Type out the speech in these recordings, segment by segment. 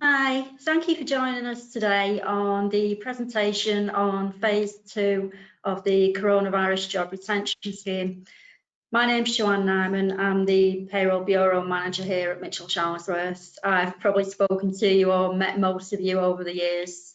Hi, thank you for joining us today on the presentation on phase 2 of the Coronavirus Job Retention Scheme. My name's Joanne Nyman. I'm the Payroll Bureau Manager here at Mitchell Charlesworth. I've probably spoken to you or met most of you over the years.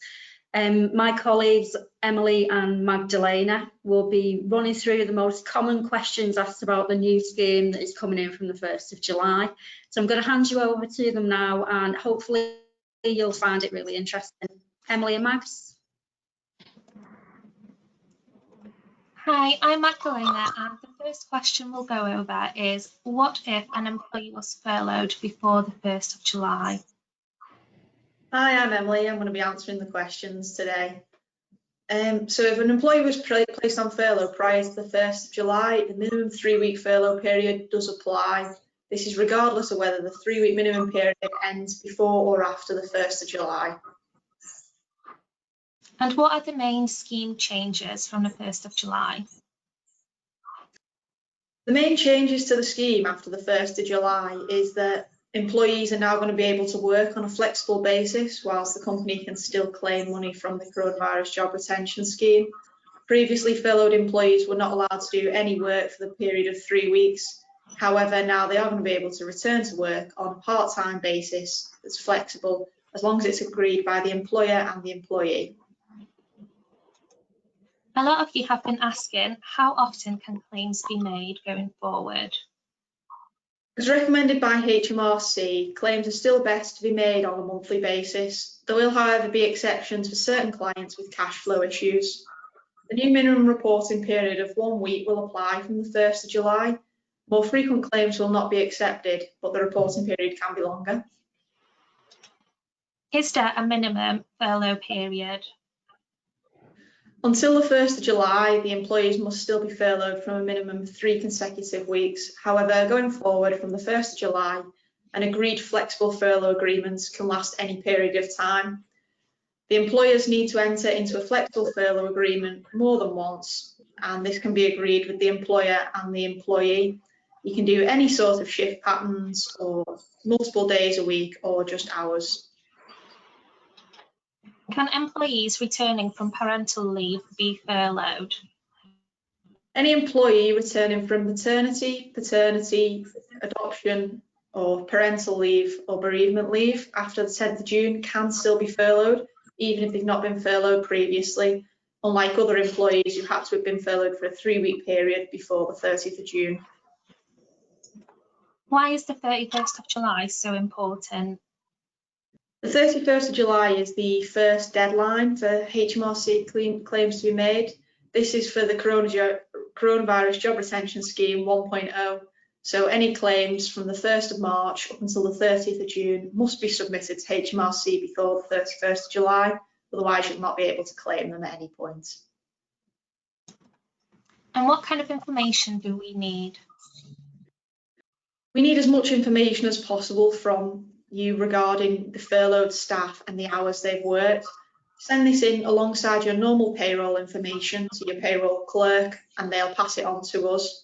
My colleagues Emily and Magdalena will be running through the most common questions asked about the new scheme that is coming in from the 1st of July. So I'm going to hand you over to them now, and hopefully you'll find it really interesting. Emily and Mags. Hi, I'm Magdalena, and the first question we'll go over is, what if an employee was furloughed before the 1st of July? Hi, I'm Emily. I'm going to be answering the questions today. So if an employee was placed on furlough prior to the 1st of July, the minimum 3-week furlough period does apply. This is regardless of whether the 3-week minimum period ends before or after the 1st of July. And what are the main scheme changes from the 1st of July? The main changes to the scheme after the 1st of July is that employees are now going to be able to work on a flexible basis whilst the company can still claim money from the Coronavirus Job Retention Scheme. Previously, furloughed employees were not allowed to do any work for the period of 3 weeks. However, now they are going to be able to return to work on a part-time basis that's flexible, as long as it's agreed by the employer and the employee. A lot of you have been asking, how often can claims be made going forward? As recommended by HMRC, claims are still best to be made on a monthly basis. There will, however, be exceptions for certain clients with cash flow issues. The new minimum reporting period of 1 week will apply from the 1st of July. More frequent claims will not be accepted, but the reporting period can be longer. Is there a minimum furlough period? Until the 1st of July, the employees must still be furloughed from a minimum of 3 consecutive weeks. However, going forward from the 1st of July, an agreed flexible furlough agreements can last any period of time. The employers need to enter into a flexible furlough agreement more than once, and this can be agreed with the employer and the employee. You can do any sort of shift patterns or multiple days a week or just hours. Can employees returning from parental leave be furloughed? Any employee returning from maternity, paternity, adoption, or parental leave or bereavement leave after the 10th of June can still be furloughed, even if they've not been furloughed previously, unlike other employees who had to have been furloughed for a 3-week period before the 30th of June. Why is the 31st of July so important? The 31st of July is the first deadline for HMRC claims to be made. This is for the Coronavirus Job Retention Scheme 1.0. So any claims from the 1st of March up until the 30th of June must be submitted to HMRC before the 31st of July. Otherwise, you'll not be able to claim them at any point. And what kind of information do we need? We need as much information as possible from you regarding the furloughed staff and the hours they've worked. Send this in alongside your normal payroll information to your payroll clerk, and they'll pass it on to us.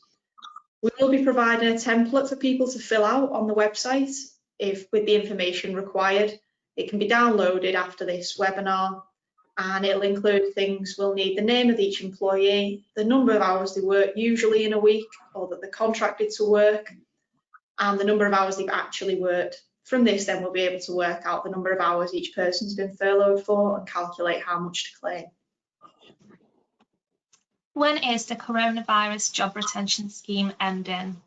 We will be providing a template for people to fill out on the website with the information required. It can be downloaded after this webinar, and it'll include things. We'll need the name of each employee, the number of hours they work usually in a week or that they're contracted to work, and the number of hours they've actually worked. From this, then we'll be able to work out the number of hours each person's been furloughed for and calculate how much to claim. When is the Coronavirus Job Retention Scheme ending?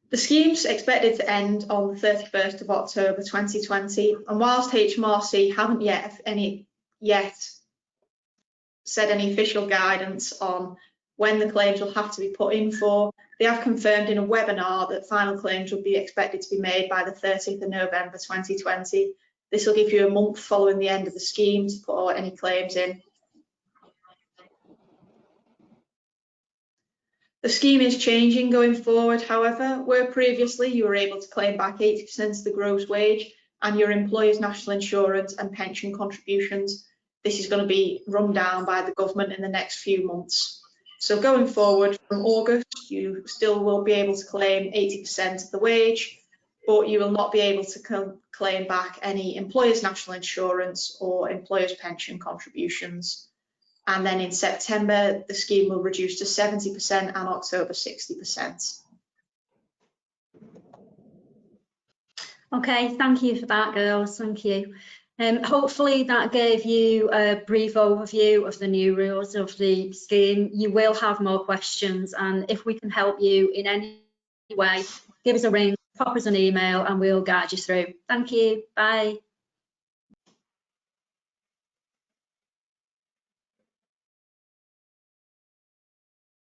The scheme's expected to end on the 31st of October 2020, and whilst HMRC haven't yet said any official guidance on when the claims will have to be put in for, they have confirmed in a webinar that final claims will be expected to be made by the 30th of November 2020. This will give you a month following the end of the scheme to put any claims in. The scheme is changing going forward, however. Where previously you were able to claim back 80% of the gross wage and your employer's national insurance and pension contributions, this is going to be run down by the government in the next few months. So going forward from August, you still will be able to claim 80% of the wage, but you will not be able to claim back any employer's national insurance or employer's pension contributions. And then in September, the scheme will reduce to 70% and October 60%. Okay, thank you for that, girls. Thank you. Hopefully that gave you a brief overview of the new rules of the scheme. You will have more questions, and if we can help you in any way, give us a ring, pop us an email, and we'll guide you through. Thank you. Bye.